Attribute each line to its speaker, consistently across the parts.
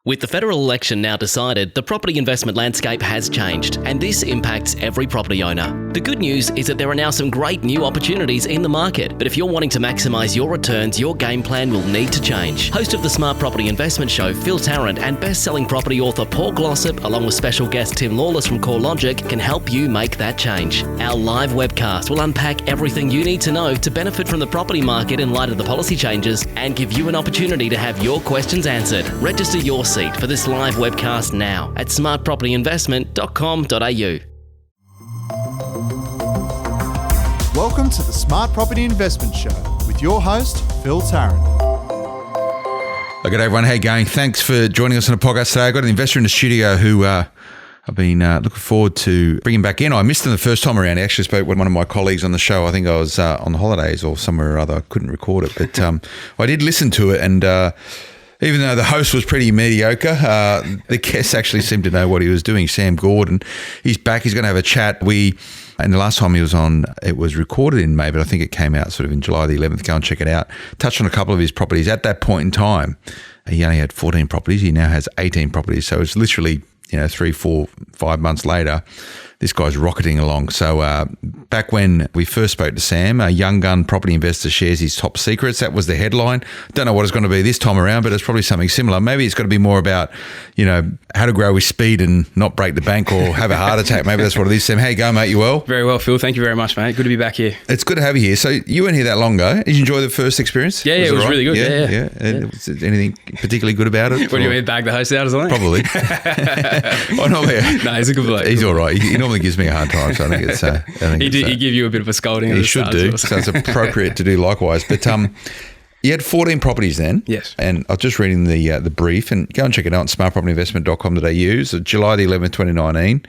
Speaker 1: With the federal election now decided, the property investment landscape has changed, and this impacts every property owner. The good news is that there are now some great new opportunities in the market, but if you're wanting to maximise your returns, your game plan will need to change. Host of the Smart Property Investment Show, Phil Tarrant, and best-selling property author Paul Glossop, along with special guest Tim Lawless from CoreLogic, can help you make that change. Our live webcast will unpack everything you need to know to benefit from the property market in light of the policy changes and give you an opportunity to have your questions answered. Register your seat for this live webcast now at smartpropertyinvestment.com.au.
Speaker 2: Welcome to the Smart Property Investment Show with your host, Phil Tarrant.
Speaker 3: Good day, everyone. How you going? Thanks for joining us on the podcast today. I've got an investor in the studio who I've been looking forward to bringing back in. I missed him the first time around. I actually spoke with one of my colleagues on the show. I think I was on holidays or somewhere or other. I couldn't record it, but I did listen to it, and even though the host was pretty mediocre, the guest actually seemed to know what he was doing. Sam Gordon, he's back. He's going to have a chat. And the last time he was on, it was recorded in May, but I think it came out sort of in July the 11th. Go and check it out. Touched on a couple of his properties. At that point in time, he only had 14 properties. He now has 18 properties. So it's literally, 3, 4, 5 months later, this guy's rocketing along. So back when we first spoke to Sam, a young gun property investor shares his top secrets. That was the headline. Don't know what it's going to be this time around, but it's probably something similar. Maybe it's got to be more about, how to grow with speed and not break the bank or have a heart attack. Maybe that's what it is. Sam, how you going, mate? You well?
Speaker 4: Very well, Phil. Thank you very much, mate. Good to be back here.
Speaker 3: It's good to have you here. So you weren't here that long ago. Did you enjoy the first experience?
Speaker 4: Yeah, it was really good. Yeah.
Speaker 3: And was there anything particularly good about it?
Speaker 4: What do you mean, bag the host out or something?
Speaker 3: Probably.
Speaker 4: No, he's a good bloke.
Speaker 3: He's all right. He normally gives me a hard time, so I think it's...
Speaker 4: He give you a bit of a scolding.
Speaker 3: He should do, so it's appropriate to do likewise. But you had 14 properties then.
Speaker 4: Yes.
Speaker 3: And I was just reading the brief, and go and check it out on smartpropertyinvestment.com.au. So July the 11th, 2019.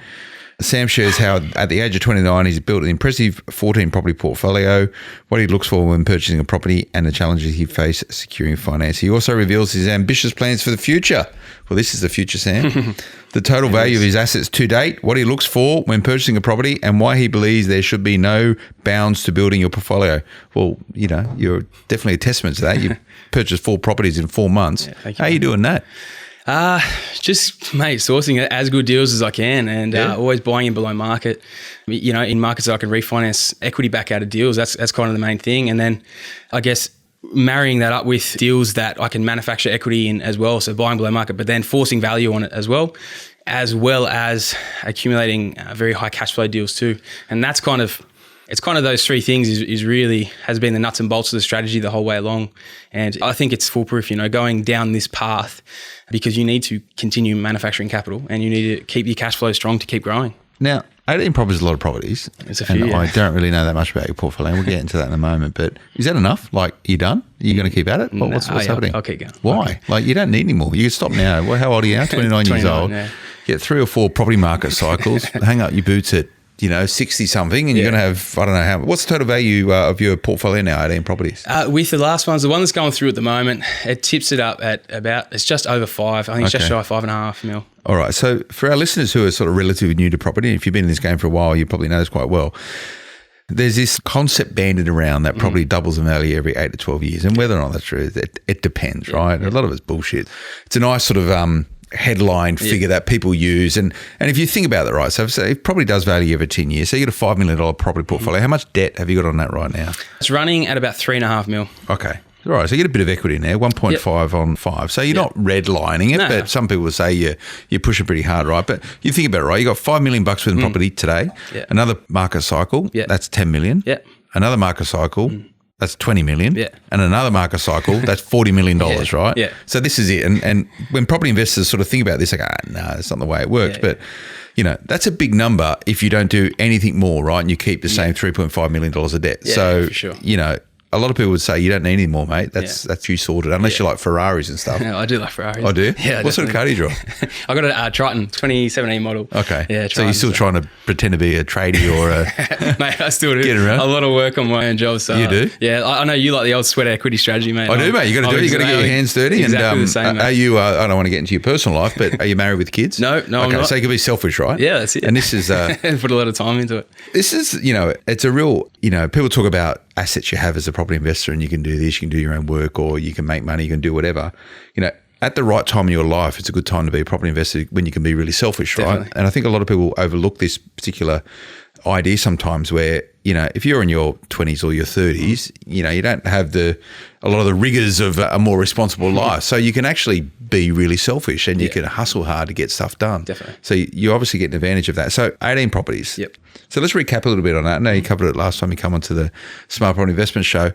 Speaker 3: Sam shares how at the age of 29, he's built an impressive 14 property portfolio, what he looks for when purchasing a property, and the challenges he faces securing finance. He also reveals his ambitious plans for the future. Well, this is the future, Sam. The total value of his assets to date, what he looks for when purchasing a property, and why he believes there should be no bounds to building your portfolio. Well, you're definitely a testament to that. You purchased 4 properties in 4 months.
Speaker 4: Yeah,
Speaker 3: how are you doing that?
Speaker 4: Just, mate, sourcing as good deals as I can, and always buying in below market. In markets that I can refinance equity back out of deals. That's kind of the main thing. And then I guess marrying that up with deals that I can manufacture equity in as well. So buying below market, but then forcing value on it as well as accumulating very high cash flow deals too. And that's it's kind of those 3 things is really has been the nuts and bolts of the strategy the whole way along. And I think it's foolproof, going down this path, because you need to continue manufacturing capital and you need to keep your cash flow strong to keep growing.
Speaker 3: Now, 18 properties is a lot of properties.
Speaker 4: It's a few,
Speaker 3: and I don't really know that much about your portfolio. We'll get into that in a moment. But is that enough? Like, you done? Are you going to keep at it? What's happening?
Speaker 4: I'll keep going.
Speaker 3: Why?
Speaker 4: Okay.
Speaker 3: Like, you don't need any more. You can stop now. Well, how old are you now? 29 years old.
Speaker 4: Yeah.
Speaker 3: Get 3 or 4 property market cycles. Hang up your boots at 60 something, and you're going to have, I don't know how. What's the total value of your portfolio now? 18 properties.
Speaker 4: With the last ones, the one that's going through at the moment, it tips it up at it's just over 5. I think it's just shy of 5.5 mil.
Speaker 3: All right. So for our listeners who are sort of relatively new to property, if you've been in this game for a while, you probably know this quite well. There's this concept banded around that probably doubles in value every 8 to 12 years, and whether or not that's true, it depends, right? A lot of it's bullshit. It's a nice sort of headline figure that people use, and if you think about it, right, so it probably does value over 10 years. So you got a $5 million property portfolio. How much debt have you got on that right now?
Speaker 4: It's running at about 3.5 mil.
Speaker 3: Okay. All right, so you get a bit of equity in there, 1.5 on 5. So you're not redlining it, but some people say you're pushing pretty hard, right? But you think about it, right? You got $5 million worth of property today. Yeah. Another market cycle, that's 10 million. Yeah. Another market cycle, that's 20 million. Yeah. And another market cycle, that's $40 million, right? Yeah. So this is it. And when property investors sort of think about this, like, no, that's not the way it works. But that's a big number if you don't do anything more, right? And you keep the same $3.5 million of debt.
Speaker 4: Yeah,
Speaker 3: so,
Speaker 4: for sure.
Speaker 3: A lot of people would say you don't need any more, mate. That's you sorted, unless you like Ferraris and stuff.
Speaker 4: No, I do like Ferraris.
Speaker 3: I do?
Speaker 4: Yeah,
Speaker 3: what sort of car do you drive?
Speaker 4: I got a Triton, 2017 model.
Speaker 3: Okay.
Speaker 4: Yeah,
Speaker 3: so you're still trying to pretend to be a tradie or a...
Speaker 4: Mate, I still do.
Speaker 3: Get around.
Speaker 4: A lot of work on my own job. So,
Speaker 3: you do?
Speaker 4: Yeah, I know you like the old sweat equity strategy, mate.
Speaker 3: I do, mate. You got to do it. You got to get your hands dirty.
Speaker 4: Exactly the same, mate.
Speaker 3: Are you, I don't want to get into your personal life, but are you married with kids?
Speaker 4: No,
Speaker 3: okay,
Speaker 4: I'm not.
Speaker 3: So you can be selfish, right?
Speaker 4: Yeah, that's it.
Speaker 3: And this is...
Speaker 4: Put a lot of time into it.
Speaker 3: This is, it's a real, people talk about assets you have as a property investor, and you can do this, you can do your own work, or you can make money, you can do whatever. at the right time in your life, it's a good time to be a property investor when you can be really selfish, right?
Speaker 4: Definitely.
Speaker 3: And I think a lot of people overlook this particular idea sometimes where, if you're in your 20s or your 30s, you don't have a lot of the rigors of a more responsible life. So you can actually be really selfish and you can hustle hard to get stuff done.
Speaker 4: Definitely.
Speaker 3: So you obviously get an advantage of that. So 18 properties.
Speaker 4: Yep.
Speaker 3: So let's recap a little bit on that. I know you covered it last time you come onto the Smart Property Investment Show.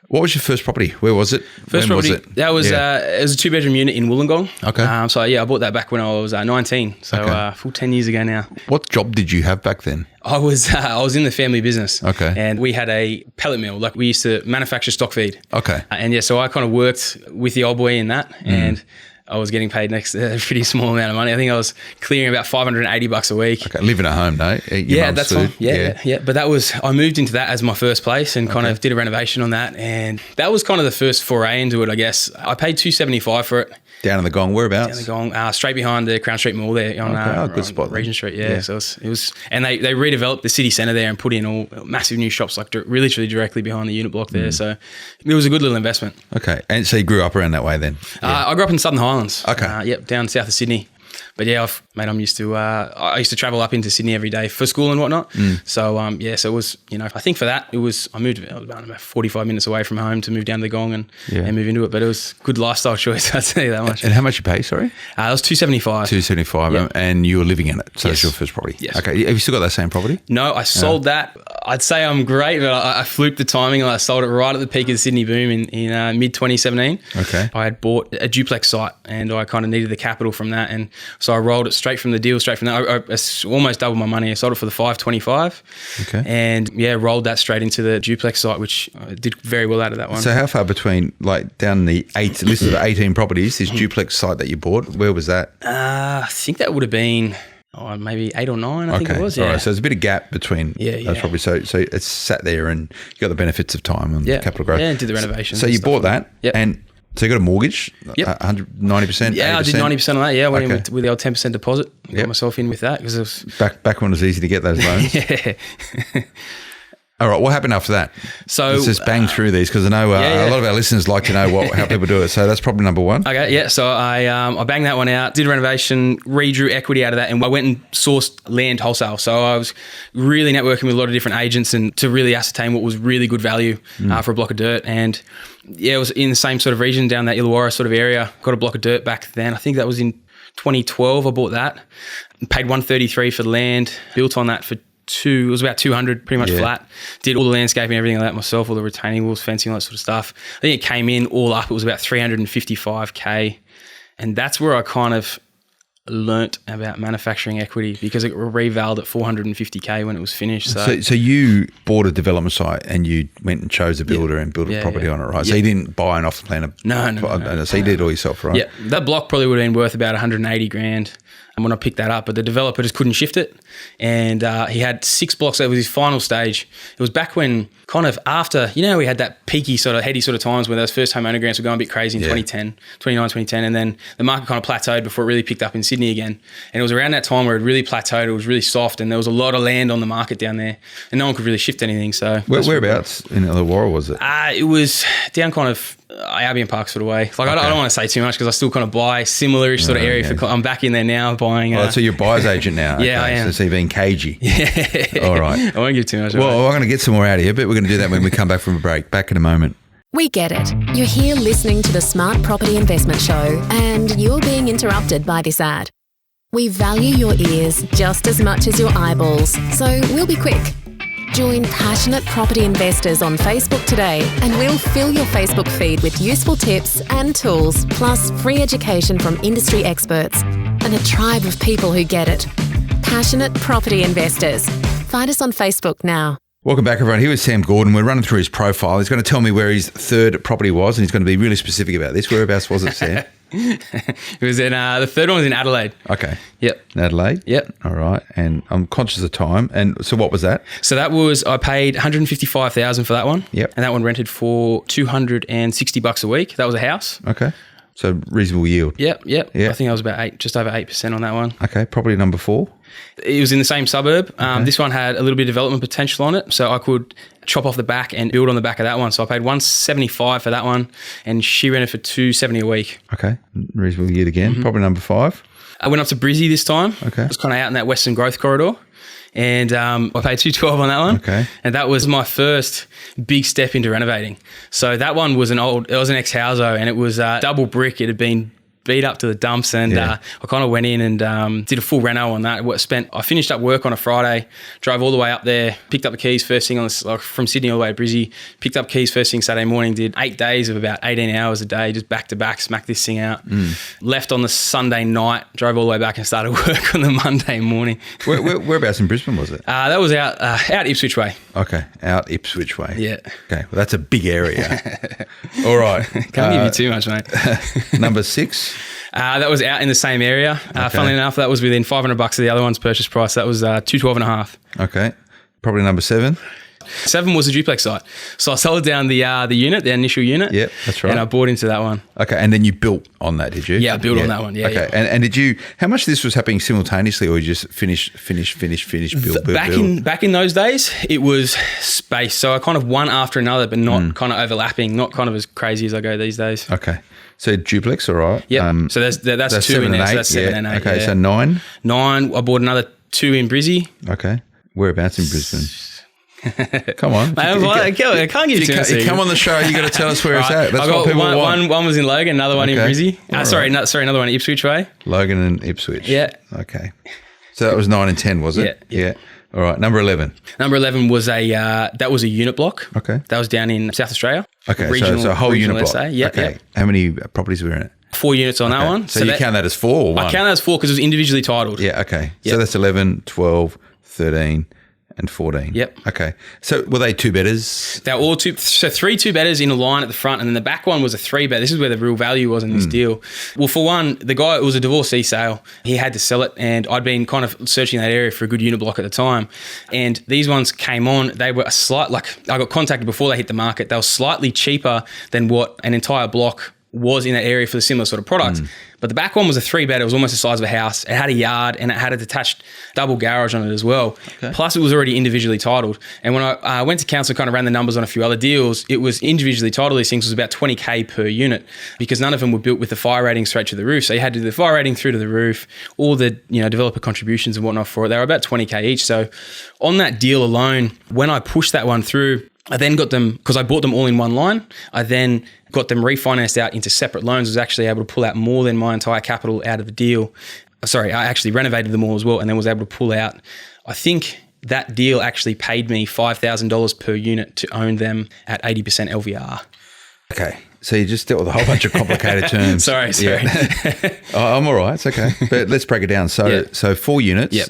Speaker 3: What was your first property? Where was it?
Speaker 4: First
Speaker 3: when
Speaker 4: property,
Speaker 3: was it?
Speaker 4: that was it was a 2-bedroom unit in Wollongong.
Speaker 3: Okay.
Speaker 4: I bought that back when I was 19. So full 10 years ago now.
Speaker 3: What job did you have back then?
Speaker 4: I was in the family business.
Speaker 3: Okay.
Speaker 4: And we had a pellet mill. Like we used to manufacture stock feed.
Speaker 3: Okay.
Speaker 4: So I kind of worked with the old boy in that, and I was getting paid a pretty small amount of money. I think I was clearing about $580 a week.
Speaker 3: Okay, living at home, no?
Speaker 4: That's fine. Yeah. But I moved into that as my first place and kind of did a renovation on that, and that was kind of the first foray into it, I guess. I paid $275 for it.
Speaker 3: Down in the Gong, whereabouts?
Speaker 4: Down the Gong, straight behind the Crown Street Mall there on
Speaker 3: good spot then.
Speaker 4: Regent Street. Yeah. So it was, and they redeveloped the city centre there and put in all massive new shops, like literally directly behind the unit block there. So it was a good little investment.
Speaker 3: Okay, and so you grew up around that way then?
Speaker 4: I grew up in Southern Highlands.
Speaker 3: Okay.
Speaker 4: Down south of Sydney. But yeah, I'm used to. I used to travel up into Sydney every day for school and whatnot. So so it was. I think for that it was. I moved about 45 minutes away from home to move down to the Gong and move into it. But it was a good lifestyle choice. I'd say that much.
Speaker 3: And how much you pay? Sorry,
Speaker 4: it was $275.
Speaker 3: $275, and you were living in it. So that's your first property.
Speaker 4: Yes.
Speaker 3: Okay. Have you still got that same property?
Speaker 4: No, I sold that. I'd say I'm great, but I fluked the timing and I sold it right at the peak of the Sydney boom in mid 2017.
Speaker 3: Okay.
Speaker 4: I had bought a duplex site and I kind of needed the capital from that, and so I rolled it straight from the deal, straight from that. I almost doubled my money. I sold it for the $525.
Speaker 3: Okay.
Speaker 4: And rolled that straight into the duplex site, which I did very well out of that one.
Speaker 3: So how far between, like down the list of the 18 properties, this duplex site that you bought, where was that?
Speaker 4: I think that would have been maybe 8 or 9, I think it was. Yeah.
Speaker 3: All right. So there's a bit of gap between those properties. So it's sat there and you got the benefits of time and capital growth.
Speaker 4: Yeah, and did the renovations.
Speaker 3: So you bought that.
Speaker 4: Yep.
Speaker 3: And so you got a mortgage, 90%?
Speaker 4: Yeah, 80%? I did 90% on that. Yeah, I went in with the old 10% deposit. Got myself in with that because it was
Speaker 3: back when it was easy to get those loans.
Speaker 4: Yeah.
Speaker 3: All right, what happened after that?
Speaker 4: So
Speaker 3: let's just bang through these because I know a lot of our listeners like to know how people do it. So that's probably number one.
Speaker 4: Okay, yeah. So I banged that one out, did a renovation, redrew equity out of that, and I went and sourced land wholesale. So I was really networking with a lot of different agents and to really ascertain what was really good value for a block of dirt. And it was in the same sort of region down that Illawarra sort of area. Got a block of dirt back then. I think that was in 2012. I bought that, paid $133 for the land, built on that for it was about 200, pretty much flat. Did all the landscaping, everything like that myself, all the retaining walls, fencing, all that sort of stuff. I think it came in all up, it was about $355K. And that's where I kind of learnt about manufacturing equity because it revaled at $450K when it was finished.
Speaker 3: So you bought a development site and you went and chose a builder and built a property on it, right? So you didn't buy an off the plan.
Speaker 4: No.
Speaker 3: So you did it all yourself, right?
Speaker 4: Yeah, that block probably would have been worth about $180,000 when I picked that up, but the developer just couldn't shift it. And he had 6 blocks. That was his final stage. It was back when kind of after, we had that peaky sort of heady sort of times when those first home owner grants were going a bit crazy in 2010. And then the market kind of plateaued before it really picked up in Sydney again. And it was around that time where it really plateaued. It was really soft and there was a lot of land on the market down there and no one could really shift anything. So
Speaker 3: whereabouts in Illawarra was it?
Speaker 4: It was down kind of Albion Park sort of way. Like I don't want to say too much because I still kind of buy similar-ish sort of area. I'm back in there now buying.
Speaker 3: So you're a buyer's agent now.
Speaker 4: Yeah, I am.
Speaker 3: So you're being cagey.
Speaker 4: Yeah.
Speaker 3: All right.
Speaker 4: I won't give too much.
Speaker 3: Well, I'm going to get some more out of you, but we're going to do that when we come back from a break. Back in a moment.
Speaker 5: We get it. You're here listening to the Smart Property Investment Show and you're being interrupted by this ad. We value your ears just as much as your eyeballs, so we'll be quick. Join passionate property investors on Facebook today and we'll fill your Facebook feed with useful tips and tools, plus free education from industry experts and a tribe of people who get it. Passionate property investors. Find us on Facebook now.
Speaker 3: Welcome back, everyone. Here is Sam Gordon. We're running through his profile. He's going to tell me where his third property was, and he's going to be really specific about this. Whereabouts was it, Sam?
Speaker 4: It was in the third one was in Adelaide.
Speaker 3: Okay.
Speaker 4: Yep.
Speaker 3: In Adelaide.
Speaker 4: Yep.
Speaker 3: All right. And I'm conscious of time. And so what was that?
Speaker 4: So that was I paid $155,000 for that one.
Speaker 3: Yep.
Speaker 4: And that one rented for $260 a week. That was a house.
Speaker 3: Okay. So reasonable yield.
Speaker 4: Yep.
Speaker 3: Yeah.
Speaker 4: I think I was about just over 8% on that one.
Speaker 3: Okay. Property number 4.
Speaker 4: It was in the same suburb. This one had a little bit of development potential on it, so I could chop off the back and build on the back of that one. So I paid $175 for that one, and she rented for $270 a week.
Speaker 3: Okay. Reasonable yield again. Property number 5.
Speaker 4: I went up to Brizzy this time.
Speaker 3: Okay.
Speaker 4: I was kind of out in that Western Growth corridor. And I paid $212 on that one.
Speaker 3: Okay.
Speaker 4: And that was my first big step into renovating. So that one was it was an ex-houso, and it was double brick. It had been beat up to the dumps, and I kind of went in and did a full reno on that. I finished up work on a Friday, drove all the way up there, picked up the keys first thing from Sydney all the way to Brizzy, picked up keys first thing Saturday morning, did 8 days of about 18 hours a day, just back to back, smacked this thing out. Left on the Sunday night, drove all the way back and started work on the Monday morning.
Speaker 3: Whereabouts in Brisbane was it?
Speaker 4: That was out Ipswich way.
Speaker 3: Okay, out Ipswich way.
Speaker 4: Yeah.
Speaker 3: Okay, well, that's a big area. All right.
Speaker 4: Can't give you too much, mate.
Speaker 3: Number 6.
Speaker 4: That was out in the same area. Funnily enough, that was within $500 of the other one's purchase price. That was $212.5.
Speaker 3: Okay. Property number 7.
Speaker 4: 7 was a duplex site. So I sold down the unit, the initial unit.
Speaker 3: Yep, that's right.
Speaker 4: And I bought into that one.
Speaker 3: Okay, and then you built on that, did you?
Speaker 4: Yeah, I built on that one. Yeah.
Speaker 3: Okay,
Speaker 4: yeah.
Speaker 3: and did you? How much of this was happening simultaneously, or you just finish, build?
Speaker 4: Back in those days, it was spaced. So I kind of one after another, but not kind of overlapping, not kind of as crazy as I go these days.
Speaker 3: Okay. So duplex, all right.
Speaker 4: Yeah. So that's 2 in there. So that's 7 and 8.
Speaker 3: Okay,
Speaker 4: yeah.
Speaker 3: so 9.
Speaker 4: 9. I bought another 2 in Brizzy.
Speaker 3: Okay. Whereabouts in Brisbane? Come on.
Speaker 4: I can't give you too much.
Speaker 3: You come on the show, you got to tell us where it's at. That's
Speaker 4: I got
Speaker 3: what people want.
Speaker 4: One was in Logan, another one in Brizzy. Another one in Ipswich way.
Speaker 3: Logan and Ipswich.
Speaker 4: Yeah.
Speaker 3: Okay. So that was 9 and 10, was it?
Speaker 4: Yeah.
Speaker 3: All right. Number 11.
Speaker 4: Number 11 was a unit block.
Speaker 3: Okay.
Speaker 4: That was down in South Australia.
Speaker 3: Okay. So a whole unit block.
Speaker 4: Yeah.
Speaker 3: Okay.
Speaker 4: Yeah.
Speaker 3: How many properties were in it?
Speaker 4: 4 units on that one.
Speaker 3: So you count that as 4 or 1?
Speaker 4: I count that as 4 because it was individually titled.
Speaker 3: Yeah. Okay.
Speaker 4: Yep.
Speaker 3: So that's 11, 12, 13. And 14.
Speaker 4: Yep.
Speaker 3: Okay. So were they 2-bedders?
Speaker 4: They were all 3 2-bedders in a line at the front, and then the back one was a 3-bed. This is where the real value was in this deal. Well, for one, the guy, it was a divorcee sale. He had to sell it, and I'd been kind of searching that area for a good unit block at the time. And these ones came on. They were I got contacted before they hit the market. They were slightly cheaper than what an entire block was in that area for the similar sort of product. But the back one was a 3-bed. It was almost the size of a house. It had a yard and it had a detached double garage on it as well. Okay. Plus, it was already individually titled. And when I went to council, kind of ran the numbers on a few other deals, it was individually titled. These things was about $20K per unit because none of them were built with the fire rating straight to the roof. So you had to do the fire rating through to the roof, all the developer contributions and whatnot for it. They were about $20K each. So on that deal alone, when I pushed that one through, I then got them, because I bought them all in one line, I then got them refinanced out into separate loans. I was actually able to pull out more than my entire capital out of the deal. Sorry, I actually renovated them all as well and then was able to pull out. I think that deal actually paid me $5,000 per unit to own them at 80% LVR.
Speaker 3: Okay. So you just dealt with a whole bunch of complicated terms.
Speaker 4: Sorry.
Speaker 3: Yeah. I'm all right. It's okay. But let's break it down. So 4 units.
Speaker 4: Yep.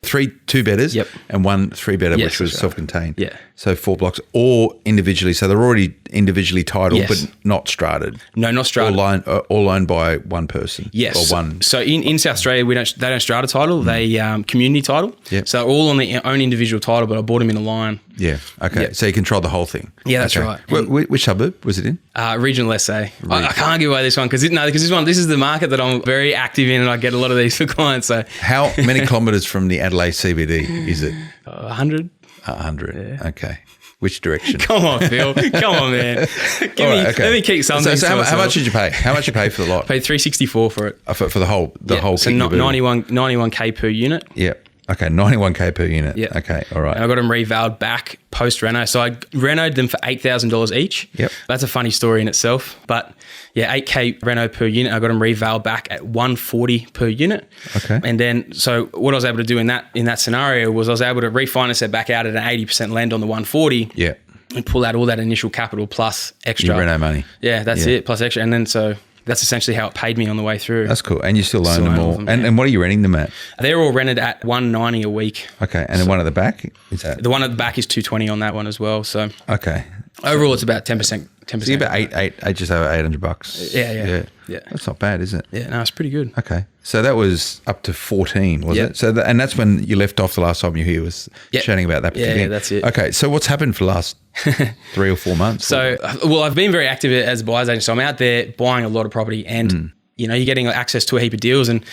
Speaker 3: 3 2-bedders and 1 3-bedder, which was self-contained.
Speaker 4: Yeah.
Speaker 3: So 4 blocks, all individually. So they're already individually titled, but not strataed.
Speaker 4: No, not strataed.
Speaker 3: All owned by one person.
Speaker 4: Yes.
Speaker 3: Or one.
Speaker 4: So in South Australia, they don't strata title. They community title.
Speaker 3: Yep.
Speaker 4: So they're all on their own individual title, but I bought them in a line.
Speaker 3: Yeah. Okay. Yep. So you control the whole thing.
Speaker 4: Yeah, that's right.
Speaker 3: Which suburb was it in?
Speaker 4: Regional SA. I can't give away this one because this is the market that I'm very active in, and I get a lot of these for clients. So
Speaker 3: how many kilometres from the Adelaide CBD is it?
Speaker 4: 100.
Speaker 3: 100.
Speaker 4: Yeah.
Speaker 3: Okay. Which direction?
Speaker 4: Come on, Phil. Come on, man. Let me keep something.
Speaker 3: So how much did you pay? How much did you pay for the lot?
Speaker 4: I paid $364 for it.
Speaker 3: For the whole
Speaker 4: so 91K per unit.
Speaker 3: Yeah. Okay, 91K per unit.
Speaker 4: Yeah.
Speaker 3: Okay, all right.
Speaker 4: And I got them revaled back post-reno. So I renoed them for $8,000 each.
Speaker 3: Yep.
Speaker 4: That's a funny story in itself. But yeah, 8K reno per unit. I got them revaled back at $140 per unit.
Speaker 3: Okay.
Speaker 4: And then, so what I was able to do in that scenario was I was able to refinance it back out at an 80% lend on the 140.
Speaker 3: Yeah.
Speaker 4: And pull out all that initial capital plus extra.
Speaker 3: Your reno money.
Speaker 4: Yeah, that's it, plus extra. And then that's essentially how it paid me on the way through.
Speaker 3: That's cool. And you still own them all. And what are you renting them at?
Speaker 4: They're all rented at $190 a week.
Speaker 3: Okay. And the one at the back? Is that?
Speaker 4: The one at the back is $220 on that one as well. So
Speaker 3: okay.
Speaker 4: Overall, it's about 10% 10%.
Speaker 3: So you're about eight, just over $800.
Speaker 4: Yeah.
Speaker 3: That's not bad, is it?
Speaker 4: Yeah, no, it's pretty good.
Speaker 3: Okay. So that was up to 14, was
Speaker 4: Yep.
Speaker 3: it? So and that's when you left off the last time you were here, was
Speaker 4: Yep.
Speaker 3: chatting about that particular
Speaker 4: Yeah, that's it.
Speaker 3: Okay. So what's happened for the last 3 or 4 months?
Speaker 4: So, well, I've been very active as a buyer's agent. So I'm out there buying a lot of property and, you know, you're getting access to a heap of deals. And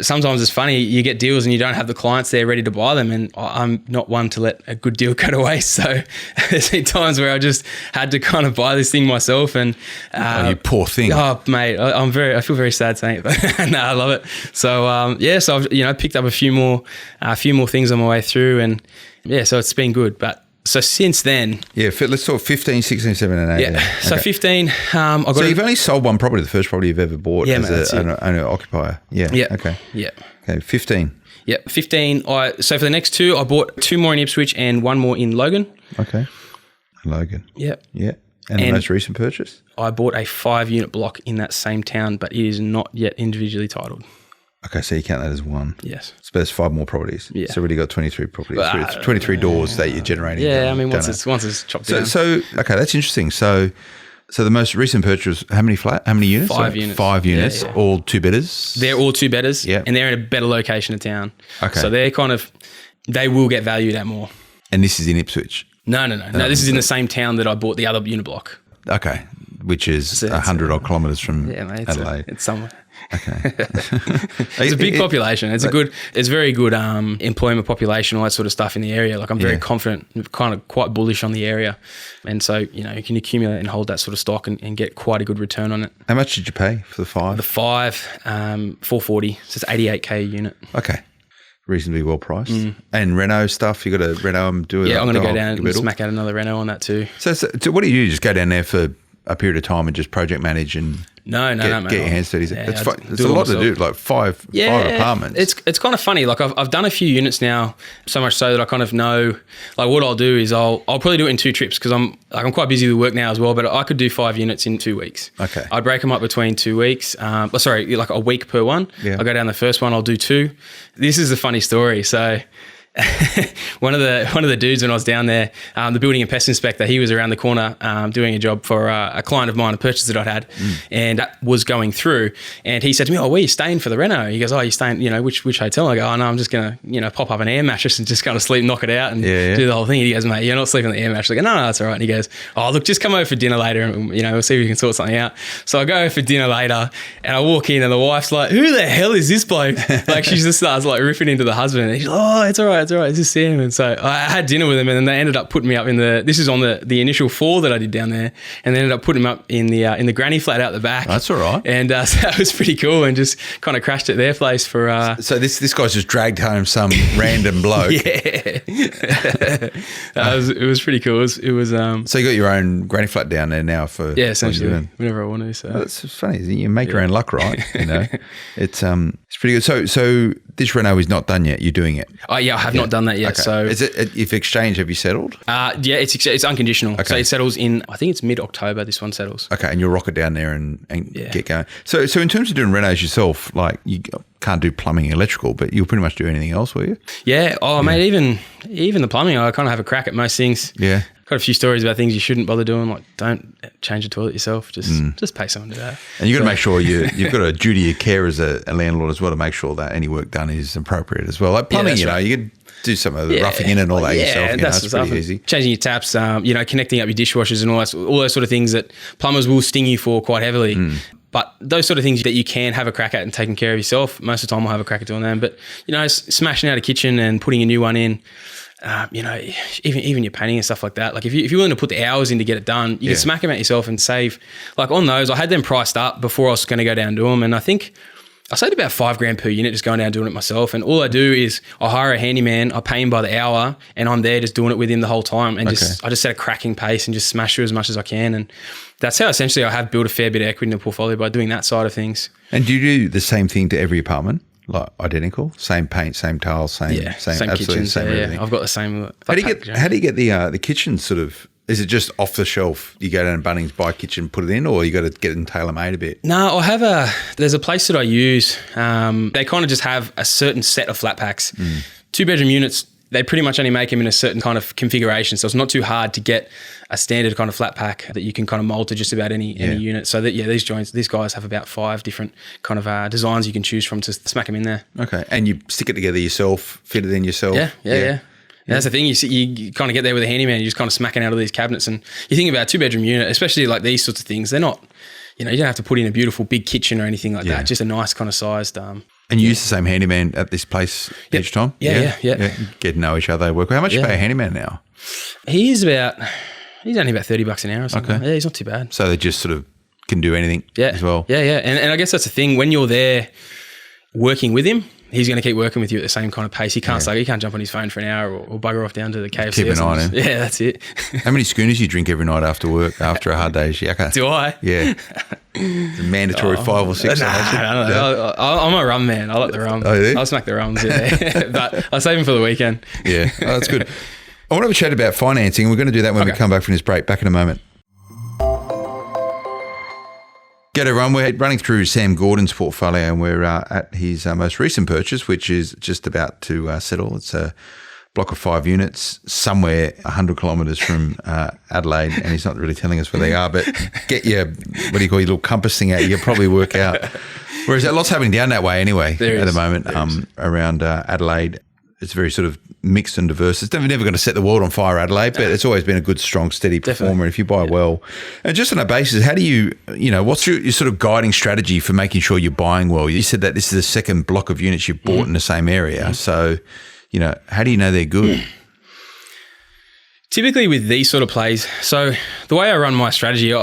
Speaker 4: sometimes it's funny, you get deals and you don't have the clients there ready to buy them. And I'm not one to let a good deal go to waste. So there's been times where I just had to kind of buy this thing myself. And
Speaker 3: you poor thing.
Speaker 4: Oh, mate, I feel very sad saying it, but no, I love it. So, so I've, you know, picked up a few more things on my way through and so it's been good. But so since then,
Speaker 3: let's talk 15, 16, 17 and 18.
Speaker 4: yeah. So 15, I got.
Speaker 3: So you've only sold one property, the first property you've ever bought as an owner-occupier. Yeah.
Speaker 4: Yeah.
Speaker 3: Okay.
Speaker 4: Yeah.
Speaker 3: Okay, 15.
Speaker 4: Yeah, 15. So for the next two, I bought 2 more in Ipswich and 1 more in Logan.
Speaker 3: Okay. Logan.
Speaker 4: Yeah.
Speaker 3: Yeah. And the most recent purchase?
Speaker 4: I bought a 5-unit block in that same town, but it is not yet individually titled.
Speaker 3: Okay, so you count that as one.
Speaker 4: Yes.
Speaker 3: So there's 5 more properties.
Speaker 4: Yeah.
Speaker 3: So already got 23 properties. So it's 23 doors that you're generating.
Speaker 4: Yeah, I mean, once it's chopped down.
Speaker 3: So okay, that's interesting. So the most recent purchase, how many units?
Speaker 4: 5 units.
Speaker 3: 5 units,
Speaker 4: Yeah.
Speaker 3: all 2-bedders?
Speaker 4: They're all 2-bedders,
Speaker 3: Yeah.
Speaker 4: and they're in a better location of town.
Speaker 3: Okay.
Speaker 4: So they will get valued at more.
Speaker 3: And this is in Ipswich?
Speaker 4: No. This is in the same town that I bought the other unit block.
Speaker 3: Okay, which is 100 odd kilometres from Adelaide.
Speaker 4: It's somewhere.
Speaker 3: Okay.
Speaker 4: It's a big population. It's very good employment population, all that sort of stuff in the area. Like I'm very confident, kind of quite bullish on the area. And so, you know, you can accumulate and hold that sort of stock and get quite a good return on it.
Speaker 3: How much did you pay for the 5?
Speaker 4: The 5, 440. So it's 88K a unit.
Speaker 3: Okay. Reasonably well priced. And reno stuff, you got a reno and do it?
Speaker 4: Yeah, I'm going to go down and smack out another reno on that too.
Speaker 3: So what do you do? Just go down there for a period of time and just project manage and
Speaker 4: No,
Speaker 3: get
Speaker 4: mate.
Speaker 3: your hands dirty?
Speaker 4: Yeah,
Speaker 3: It's a
Speaker 4: do it
Speaker 3: lot to
Speaker 4: myself.
Speaker 3: do, like five apartments.
Speaker 4: It's kind of funny. Like I've done a few units now, so much so that I kind of know. Like what I'll do is I'll probably do it in 2 trips because I'm quite busy with work now as well. But I could do 5 units in 2 weeks.
Speaker 3: Okay.
Speaker 4: I'd break them up between 2 weeks. Like a week per one.
Speaker 3: Yeah.
Speaker 4: I'll go down the first one. I'll do 2. This is a funny story. So. one of the dudes when I was down there, the building and pest inspector, he was around the corner doing a job for a client of mine, a purchase that I'd had, and that was going through. And he said to me, "Oh, where are you staying for the reno?" He goes, "Oh, you staying? You know, which hotel?" I go, "Oh no, I'm just gonna pop up an air mattress and just kind of sleep, knock it out, and do the whole thing." He goes, "Mate, you're not sleeping on the air mattress." I go, "No, that's all right." And he goes, "Oh, look, just come over for dinner later, and we'll see if we can sort something out." So I go over for dinner later, and I walk in, and the wife's like, "Who the hell is this bloke?" Like she just starts like ripping into the husband, and he's like, "Oh, it's all right, it's just Sam." And so I had dinner with him, and then they ended up putting me up in this is on the initial 4 that I did down there, and they ended up putting him up in the granny flat out the back.
Speaker 3: That's all right.
Speaker 4: And so that was pretty cool, and just kind of crashed at their place for.
Speaker 3: So this guy's just dragged home some random bloke.
Speaker 4: Yeah, it was pretty cool. It was.
Speaker 3: So you got your own granny flat down there now for
Speaker 4: essentially whenever I want to. So
Speaker 3: that's funny. You make your own luck, right? You know, it's pretty good. So this reno is not done yet. You're doing it.
Speaker 4: Oh yeah, I have not done that yet.
Speaker 3: Okay.
Speaker 4: So
Speaker 3: is it? If exchange, have you settled?
Speaker 4: Yeah, it's unconditional.
Speaker 3: Okay.
Speaker 4: So it settles in. I think it's mid-October. This one settles.
Speaker 3: Okay, and you'll rock it down there and get going. So in terms of doing renos yourself, like you can't do plumbing and electrical, but you'll pretty much do anything else, will you?
Speaker 4: Yeah. Oh, mate, even the plumbing, I kind of have a crack at most things.
Speaker 3: Yeah.
Speaker 4: Got a few stories about things you shouldn't bother doing, like don't change the toilet yourself. Just pay someone to do that.
Speaker 3: And you've got to make sure you've got a duty of care as a landlord as well to make sure that any work done is appropriate as well. Like plumbing,
Speaker 4: right.
Speaker 3: You could do some of the roughing in and all that yourself.
Speaker 4: That's
Speaker 3: it's pretty easy.
Speaker 4: Changing your taps, connecting up your dishwashers and all those sort of things that plumbers will sting you for quite heavily. But those sort of things that you can have a crack at and taking care of yourself, most of the time I'll have a crack at doing them. But, smashing out a kitchen and putting a new one in, even your painting and stuff like that. Like if you're willing to put the hours in to get it done, you can smack them at yourself and save. Like on those, I had them priced up before I was going to go down and do them. And I think I saved about $5,000 per unit just going down and doing it myself. And all I do is I hire a handyman, I pay him by the hour, and I'm there just doing it with him the whole time. And I just set a cracking pace and just smash through as much as I can. And that's how essentially I have built a fair bit of equity in the portfolio by doing that side of things.
Speaker 3: And do you do the same thing to every apartment? Like identical, same paint, same tiles, same absolutely
Speaker 4: kitchens,
Speaker 3: same everything.
Speaker 4: I've got the same.
Speaker 3: How do you get the kitchen sort of? Is it just off the shelf? You go down to Bunnings, buy a kitchen, put it in, or you got to get it tailor made a bit?
Speaker 4: No, there's a place that I use. They kind of just have a certain set of flat packs. 2-bedroom units they pretty much only make them in a certain kind of configuration. So it's not too hard to get a standard kind of flat pack that you can kind of mold to just about any unit. So that, these guys have about 5 different kind of designs you can choose from to smack them in there.
Speaker 3: Okay. And you stick it together yourself, fit it in yourself?
Speaker 4: Yeah. That's the thing. You kind of get there with a handyman. You're just kind of smacking out of these cabinets, and you think about a 2-bedroom unit, especially like these sorts of things. They're not, you don't have to put in a beautiful big kitchen or anything like that. Just a nice kind of sized.
Speaker 3: And you use the same handyman at this place each time?
Speaker 4: Yeah.
Speaker 3: Get to know each other. Work. How much you pay a handyman now?
Speaker 4: He's only about $30 an hour or something. Okay. Yeah, he's not too bad.
Speaker 3: So they just sort of can do anything as well.
Speaker 4: Yeah. And I guess that's the thing. When you're there working with him, he's going to keep working with you at the same kind of pace. He can't he can't jump on his phone for an hour or bugger off down to the KFC.
Speaker 3: Keep an eye on him.
Speaker 4: Yeah, that's it.
Speaker 3: How many schooners you drink every night after work, after a hard day's yakka?
Speaker 4: Do I?
Speaker 3: Yeah. It's a mandatory 5 or 6.
Speaker 4: I'm a rum man. I like the rum.
Speaker 3: Oh, yeah?
Speaker 4: I'll smack the rums, but I save them for the weekend.
Speaker 3: Yeah, that's good. I want to have a chat about financing. We're going to do that when we come back from this break. Back in a moment. G'day everyone, we're running through Sam Gordon's portfolio and we're at his most recent purchase, which is just about to settle. It's a block of 5 units somewhere 100 kilometres from Adelaide, and he's not really telling us where they are, but get your, what do you call your little compass thing out, you'll probably work out. Whereas a lot's happening down that way anyway at the moment around Adelaide. It's very sort of mixed and diverse. It's never going to set the world on fire, Adelaide, but it's always been a good, strong, steady performer if you buy well. And just on that basis, how do you what's your sort of guiding strategy for making sure you're buying well? You said that this is the second block of units you've bought in the same area. So, how do you know they're good?
Speaker 4: Typically with these sort of plays, so the way I run my strategy,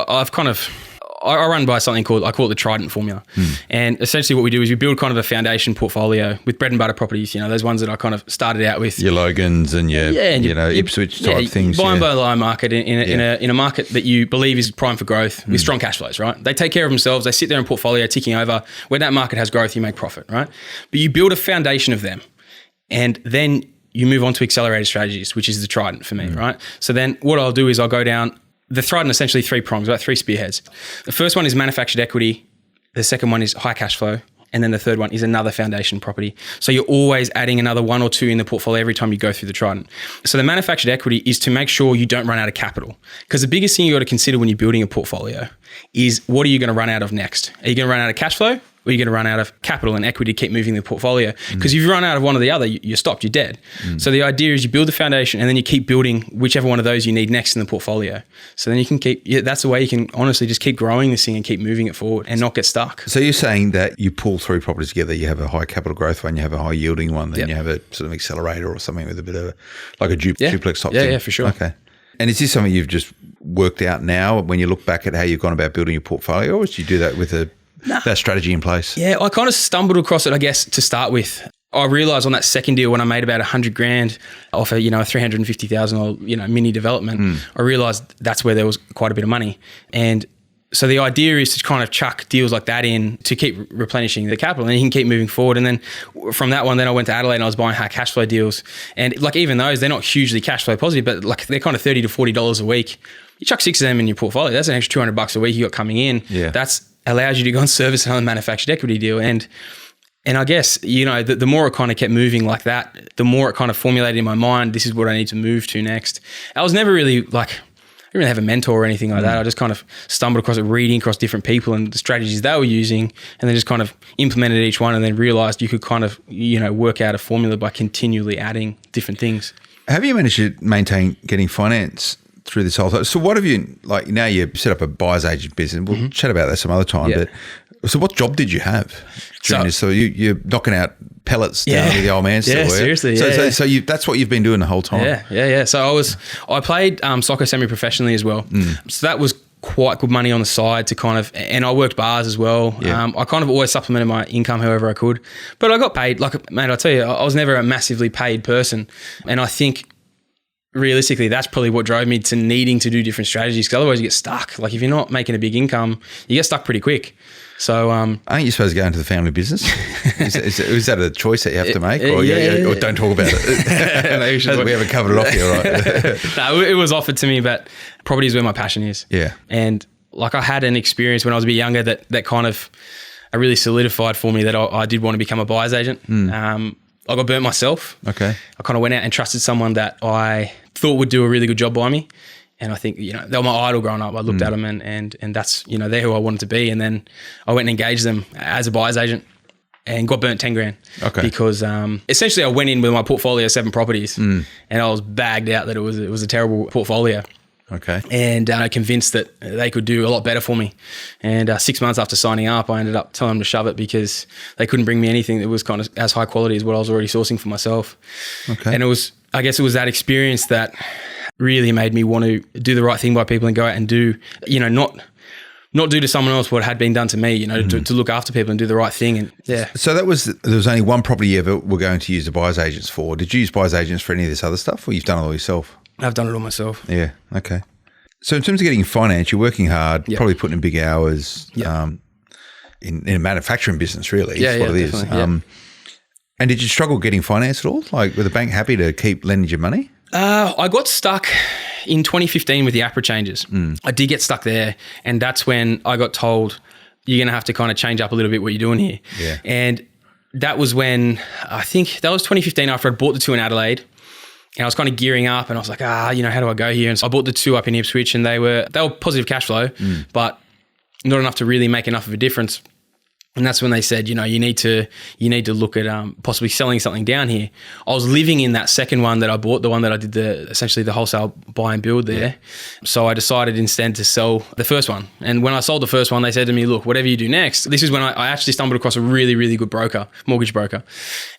Speaker 4: I run by something I call it the Trident formula. And essentially what we do is we build kind of a foundation portfolio with bread and butter properties, those ones that I kind of started out with.
Speaker 3: Your Logans and your Ipswich type things.
Speaker 4: Buy and below market in a market that you believe is prime for growth with strong cash flows, right? They take care of themselves. They sit there in portfolio ticking over. When that market has growth, you make profit, right? But you build a foundation of them, and then you move on to accelerated strategies, which is the Trident for me, right? So then what I'll do is I'll go down the Trident, essentially 3 prongs, about 3 spearheads. The first one is manufactured equity. The second one is high cash flow. And then the third one is another foundation property. So you're always adding another 1 or 2 in the portfolio every time you go through the Trident. So the manufactured equity is to make sure you don't run out of capital. Because the biggest thing you got to consider when you're building a portfolio is what are you going to run out of next? Are you going to run out of cash flow? Or you're going to run out of capital and equity to keep moving the portfolio. Because if you run out of one or the other, you're stopped, you're dead. So the idea is you build the foundation and then you keep building whichever one of those you need next in the portfolio. So then you can that's the way you can honestly just keep growing this thing and keep moving it forward and not get stuck.
Speaker 3: So you're saying that you pull 3 properties together, you have a high capital growth one, you have a high yielding one, then you have a sort of accelerator or something with a bit of like a duplex type thing.
Speaker 4: Yeah, for sure.
Speaker 3: Okay. And is this something you've just worked out now when you look back at how you've gone about building your portfolio, or did you do that with that strategy in place?
Speaker 4: Yeah, I kind of stumbled across it, I guess, to start with. I realised on that second deal when I made about $100,000 off a $350,000 mini development, I realised that's where there was quite a bit of money. And so the idea is to kind of chuck deals like that in to keep replenishing the capital, and you can keep moving forward. And then from that one, then I went to Adelaide and I was buying high cash flow deals. And like even those, they're not hugely cash flow positive, but like they're kind of $30 to $40 a week. You chuck 6 of them in your portfolio, that's an extra $200 a week you got coming in.
Speaker 3: Yeah.
Speaker 4: That's allows you to go and service another manufactured equity deal. And I guess, the more it kind of kept moving like that, the more it kind of formulated in my mind, this is what I need to move to next. I was never really I didn't really have a mentor or anything like that. I just kind of stumbled across it, reading across different people and the strategies they were using, and then just kind of implemented each one and then realized you could kind of, work out a formula by continually adding different things.
Speaker 3: Have you managed to maintain getting finance through this whole time? So what have you, now you set up a buyer's agent business, we'll chat about that some other time, but so what job did you have during this? So you're knocking out pellets down to the old man still,
Speaker 4: seriously.
Speaker 3: So that's what you've been doing the whole time?
Speaker 4: Yeah. So I played soccer semi-professionally as well. So that was quite good money on the side to kind of, and I worked bars as well. I kind of always supplemented my income however I could, but I got paid. Mate, I'll tell you, I was never a massively paid person. And I think realistically, that's probably what drove me to needing to do different strategies, because otherwise you get stuck. Like if you're not making a big income, you get stuck pretty quick. So,
Speaker 3: aren't you supposed to go into the family business? is that a choice that you have to make, or or don't talk about it? We haven't covered it off here, right?
Speaker 4: No, it was offered to me, but property is where my passion is.
Speaker 3: Yeah,
Speaker 4: and I had an experience when I was a bit younger that kind of really solidified for me that I did want to become a buyer's agent. I got burnt myself.
Speaker 3: Okay.
Speaker 4: I kind of went out and trusted someone that I thought would do a really good job by me. And I think, they were my idol growing up. I looked at them and that's, they're who I wanted to be. And then I went and engaged them as a buyer's agent and got burnt 10 grand.
Speaker 3: Okay.
Speaker 4: Because essentially I went in with my portfolio of 7 properties and I was bagged out that it was a terrible portfolio.
Speaker 3: Okay.
Speaker 4: And convinced that they could do a lot better for me. And 6 months after signing up, I ended up telling them to shove it because they couldn't bring me anything that was kind of as high quality as what I was already sourcing for myself.
Speaker 3: Okay.
Speaker 4: And I guess it was that experience that really made me want to do the right thing by people and go out and do, not do to someone else what had been done to me, to look after people and do the right thing. And yeah.
Speaker 3: So there was only one property you ever were going to use the buyer's agents for. Did you use buyer's agents for any of this other stuff, or you've done it all yourself?
Speaker 4: I've done it all myself.
Speaker 3: Yeah. Okay. So in terms of getting finance, you're working hard, probably putting in big hours in a manufacturing business, really.
Speaker 4: Yeah,
Speaker 3: is what it is.
Speaker 4: Yeah.
Speaker 3: And did you struggle getting finance at all? Like, were the bank happy to keep lending you money?
Speaker 4: I got stuck in 2015 with the APRA changes. I did get stuck there, and that's when I got told, you're going to have to kind of change up a little bit what you're doing here.
Speaker 3: Yeah.
Speaker 4: And that was when, I think that was 2015 after I'd bought the 2 in Adelaide. And I was kind of gearing up and I was like, how do I go here? And so I bought the 2 up in Ipswich and they were positive cash flow, but not enough to really make enough of a difference. And that's when they said, you need to look at possibly selling something down here. I was living in that second one that I bought, the one that I did essentially the wholesale buy and build there. Yeah. So I decided instead to sell the first one. And when I sold the first one, they said to me, look, whatever you do next, this is when I actually stumbled across a really, really good mortgage broker.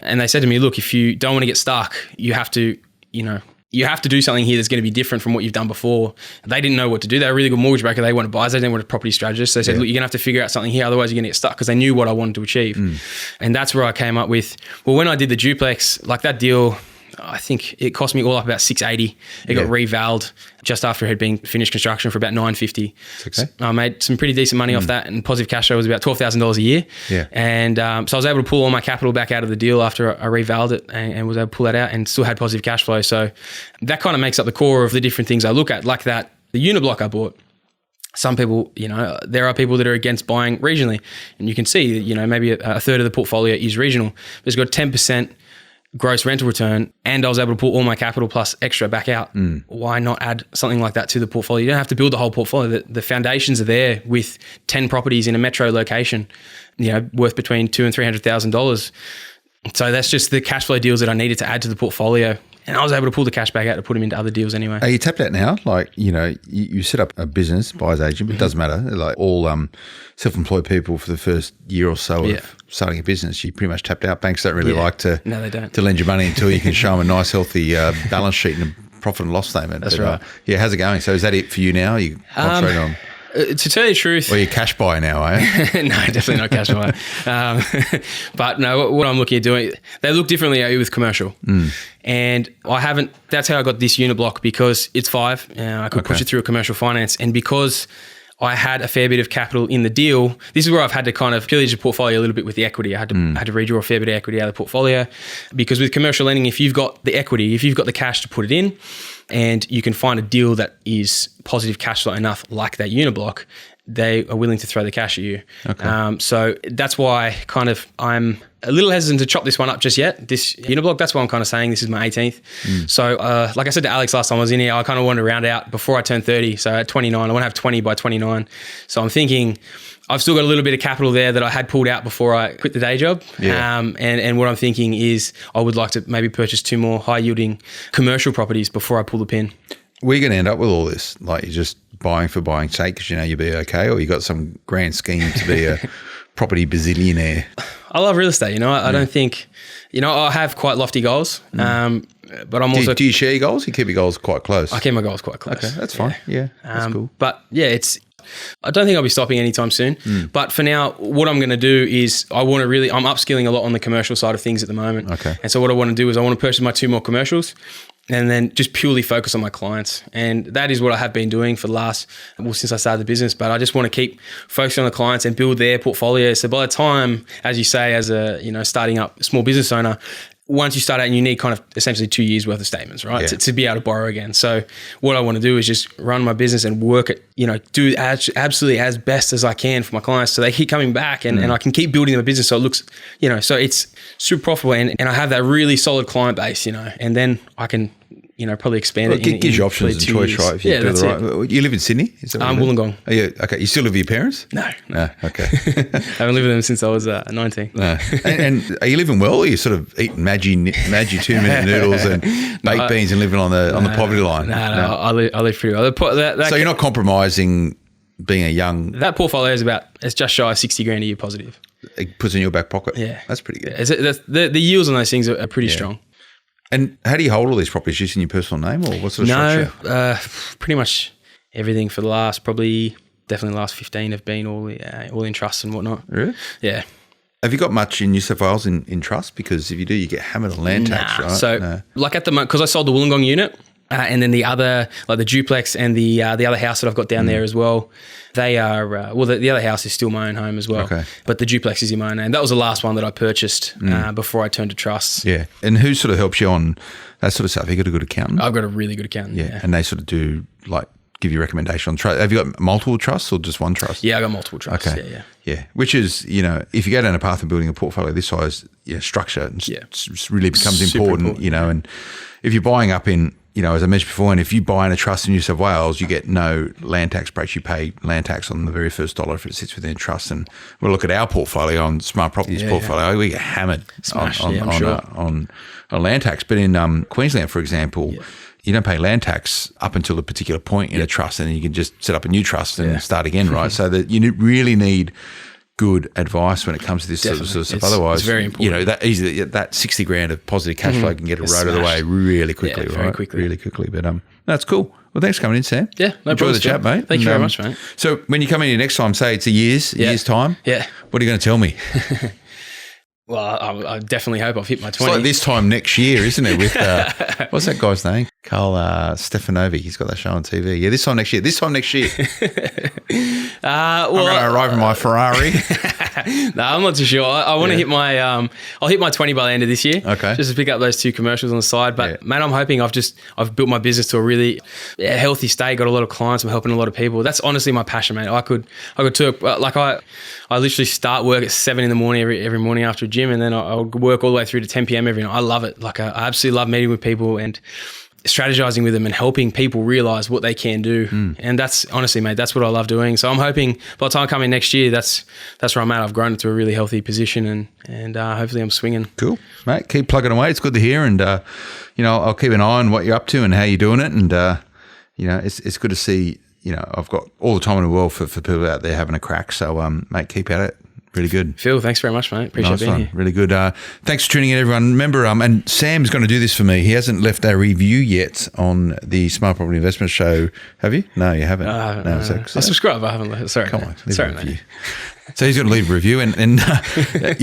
Speaker 4: And they said to me, look, if you don't want to get stuck, you have to do something here that's going to be different from what you've done before. They didn't know what to do. They were a really good mortgage broker. They wanted buyers. They didn't want a property strategist. So they said, look, you're going to have to figure out something here. Otherwise, you're going to get stuck, because they knew what I wanted to achieve. And that's where I came up with, when I did the duplex, like that deal, I think it cost me all up about $680. It got revaled just after it had been finished construction for about $950.
Speaker 3: Okay.
Speaker 4: I made some pretty decent money off that, and positive cash flow was about $12,000 a year.
Speaker 3: Yeah.
Speaker 4: And so I was able to pull all my capital back out of the deal after I revaled it and was able to pull that out and still had positive cash flow. So that kind of makes up the core of the different things I look at, like that, the uniblock I bought. Some people, there are people that are against buying regionally, and you can see, maybe a third of the portfolio is regional. It's got 10% gross rental return, and I was able to pull all my capital plus extra back out. Why not add something like that to the portfolio? You don't have to build the whole portfolio. The foundations are there with 10 properties in a metro location, worth between $200,000 and $300,000. So that's just the cash flow deals that I needed to add to the portfolio. And I was able to pull the cash back out to put them into other deals anyway.
Speaker 3: Are you tapped out now? Like, you set up a business, buyer's agent, but it doesn't matter. Like all self-employed people for the first year or so of starting a business, you pretty much tapped out. Banks don't really like to lend you money until you can show them a nice, healthy balance sheet and a profit and loss statement.
Speaker 4: That's right.
Speaker 3: How's it going? So is that it for you now? Are you concentrating on...
Speaker 4: To tell you the truth...
Speaker 3: Or you're cash buyer now, are you?
Speaker 4: No, definitely not cash buyer. But no, what I'm looking at doing, they look differently with commercial. And that's how I got this unit block, because it's 5. I could push it through a commercial finance. And because I had a fair bit of capital in the deal, this is where I've had to kind of pillage the portfolio a little bit with the equity. I had to redraw a fair bit of equity out of the portfolio, because with commercial lending, if you've got the equity, if you've got the cash to put it in, and you can find a deal that is positive cash flow enough, like that uniblock, they are willing to throw the cash at you. Okay. So that's why I'm a little hesitant to chop this one up just yet, this uniblock. That's why I'm kind of saying this is my 18th. So like I said to Alex last time I was in here, I kind of wanted to round out before I turn 30. So at 29, I want to have 20 by 29. So I'm thinking I've still got a little bit of capital there that I had pulled out before I quit the day job. Yeah. And what I'm thinking is I would like to maybe purchase 2 more high yielding commercial properties before I pull the pin.
Speaker 3: Where are you going to end up with all this? Like, you're just buying for buying's sake because you'll be okay, or you got some grand scheme to be a property bazillionaire?
Speaker 4: I love real estate. I don't think, I have quite lofty goals, but I'm also...
Speaker 3: Do you share your goals? You keep your goals quite close?
Speaker 4: I keep my goals quite close.
Speaker 3: Okay, that's fine. Yeah, that's cool.
Speaker 4: But yeah, I don't think I'll be stopping anytime soon. But for now, what I'm going to do is I'm upskilling a lot on the commercial side of things at the moment. Okay. And so what I want to do is I want to purchase my 2 more commercials, and then just purely focus on my clients. And that is what I have been doing for since I started the business. But I just want to keep focusing on the clients and build their portfolio. So by the time, as you say, as a, starting up small business owner, once you start out, you need kind of essentially 2 years worth of statements, right? To be able to borrow again. So what I want to do is just run my business and work it, do absolutely as best as I can for my clients so they keep coming back and I can keep building my business so it looks, so it's super profitable and I have that really solid client base, and then I can, probably expand it.
Speaker 3: It gives you options and choice, right? If you do
Speaker 4: that's
Speaker 3: the right. You live in Sydney? Is that
Speaker 4: Wollongong.
Speaker 3: Oh, yeah. Okay. You still live with your parents?
Speaker 4: No.
Speaker 3: Okay.
Speaker 4: I haven't lived with them since I was 19.
Speaker 3: No. And are you living well, or are you sort of eating Maggi 2-minute noodles and baked beans and living on the poverty line?
Speaker 4: No. I live pretty well.
Speaker 3: So you're not compromising being a young...
Speaker 4: That portfolio it's just shy of 60 grand a year positive.
Speaker 3: It puts in your back pocket?
Speaker 4: Yeah.
Speaker 3: That's pretty good.
Speaker 4: The yields on those things are pretty strong.
Speaker 3: And how do you hold all these properties? Just in your personal name, or what sort of structure?
Speaker 4: Pretty much everything for the last definitely the last 15 have been all in trust and whatnot.
Speaker 3: Really?
Speaker 4: Yeah.
Speaker 3: Have you got much in New South Wales in trust? Because if you do, you get hammered on land tax, right?
Speaker 4: So like at the moment, because I sold the Wollongong unit, and then the other, like the duplex and the other house that I've got down there as well, they are, the other house is still my own home as well. Okay. But the duplex is in my own name. That was the last one that I purchased before I turned to trusts.
Speaker 3: Yeah. And who sort of helps you on that sort of stuff? Have you got a good accountant?
Speaker 4: I've got a really good accountant.
Speaker 3: Yeah. And they sort of do give you recommendation on trust. Have you got multiple trusts or just one trust?
Speaker 4: Yeah, I got multiple trusts.
Speaker 3: Okay. Yeah. Which is, if you go down a path of building a portfolio this size, structure really becomes important, and if you're buying up in, as I mentioned before, and if you buy in a trust in New South Wales, you get no land tax breaks. You pay land tax on the very first dollar if it sits within a trust. And we'll look at our portfolio on Smart Properties portfolio. We get hammered on land tax. But in Queensland, for example, you don't pay land tax up until a particular point in a trust, and then you can just set up a new trust and start again, right? So that you really need good advice when it comes to this sort of stuff. Otherwise,
Speaker 4: it's very important.
Speaker 3: That 60 grand of positive cash flow can get eroded away really quickly, right?
Speaker 4: Very quickly.
Speaker 3: Really quickly. But that's cool. Well, thanks for coming in, Sam.
Speaker 4: Yeah, no problem.
Speaker 3: Enjoy the chat, mate.
Speaker 4: Thank you very much, mate.
Speaker 3: So when you come in here next time, say it's a year's time.
Speaker 4: Yeah.
Speaker 3: What are you going to tell me?
Speaker 4: Well, I definitely hope I've hit my 20.
Speaker 3: It's like this time next year, isn't it? With what's that guy's name? Carl Stefanovi. He's got that show on TV. Yeah, this time next year. I'm going to arrive in my Ferrari.
Speaker 4: No, I'm not too sure. I want to hit my I'll hit my 20 by the end of this year.
Speaker 3: Okay.
Speaker 4: Just to pick up those 2 commercials on the side. But man, I'm hoping I've built my business to a really healthy state. Got a lot of clients. I'm helping a lot of people. That's honestly my passion, mate. I could I literally start work at 7 in the morning every morning after a gym, and then I'll work all the way through to 10 p.m. every night. I love it. I absolutely love meeting with people and strategizing with them and helping people realize what they can do. And that's honestly, mate, that's what I love doing. So I'm hoping by the time I come in next year, that's where I'm at. I've grown into a really healthy position and hopefully I'm swinging.
Speaker 3: Cool, mate. Keep plugging away. It's good to hear. And, I'll keep an eye on what you're up to and how you're doing it. And, it's good to see, I've got all the time in the world for people out there having a crack. So, mate, keep at it. Really good.
Speaker 4: Phil, thanks very much, mate. Appreciate being here.
Speaker 3: Really good. Thanks for tuning in, everyone. Remember, and Sam's going to do this for me. He hasn't left a review yet on the Smart Property Investment Show. Have you? No, you haven't.
Speaker 4: No, I subscribe. I haven't left. Sorry.
Speaker 3: Come on.
Speaker 4: Sorry,
Speaker 3: mate.
Speaker 4: mate.
Speaker 3: So he's going to leave a review, and I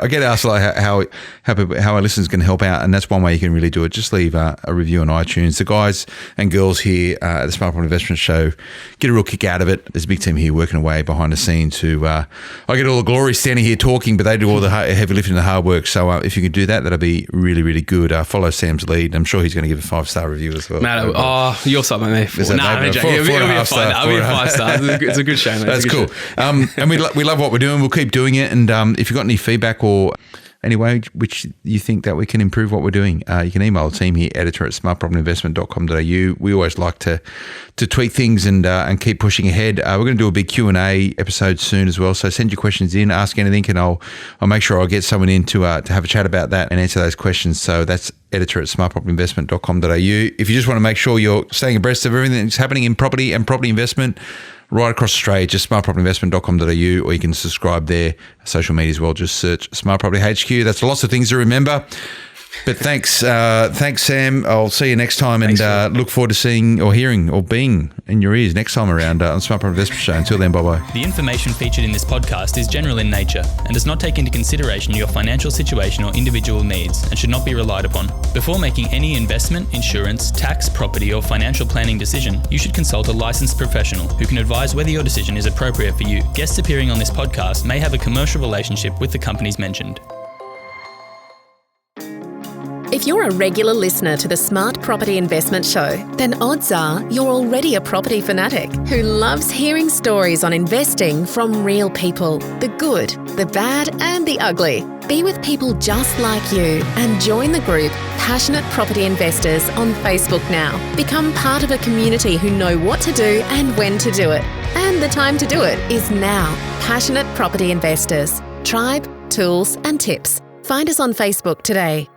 Speaker 3: get asked how our listeners can help out, and that's one way you can really do it. Just leave a review on iTunes. The guys and girls here at the Smart Property Investment Show get a real kick out of it. There's a big team here working away behind the scenes who I get all the glory standing here talking, but they do all the heavy lifting and the hard work. So if you could do that, that'll be really, really good. Follow Sam's lead. I'm sure he's going to give a 5-star review as well.
Speaker 4: Matt, you're something, mate. It'll be a 5 stars. It's a good show, mate.
Speaker 3: That's cool. And we love what we're doing. We'll keep doing it. And if you've got any feedback or any way which you think that we can improve what we're doing, you can email the team here, editor@smartpropertyinvestment.com.au. We always like to tweak things and keep pushing ahead. We're going to do a big Q&A episode soon as well. So send your questions in, ask anything, and I'll make sure I'll get someone in to have a chat about that and answer those questions. So that's editor@smartpropertyinvestment.com.au. If you just want to make sure you're staying abreast of everything that's happening in property and property investment right across Australia, just smartpropertyinvestment.com.au, or you can subscribe there. Social media as well, just search Smart Property HQ. That's lots of things to remember. But thanks, Sam. I'll see you next time, and look forward to seeing or hearing or being in your ears next time around on the Smart Property Investment Show. Until then, bye-bye.
Speaker 6: The information featured in this podcast is general in nature and does not take into consideration your financial situation or individual needs and should not be relied upon. Before making any investment, insurance, tax, property, or financial planning decision, you should consult a licensed professional who can advise whether your decision is appropriate for you. Guests appearing on this podcast may have a commercial relationship with the companies mentioned.
Speaker 5: If you're a regular listener to the Smart Property Investment Show, then odds are you're already a property fanatic who loves hearing stories on investing from real people, the good, the bad and the ugly. Be with people just like you and join the group Passionate Property Investors on Facebook now. Become part of a community who know what to do and when to do it. And the time to do it is now. Passionate Property Investors. Tribe, tools and tips. Find us on Facebook today.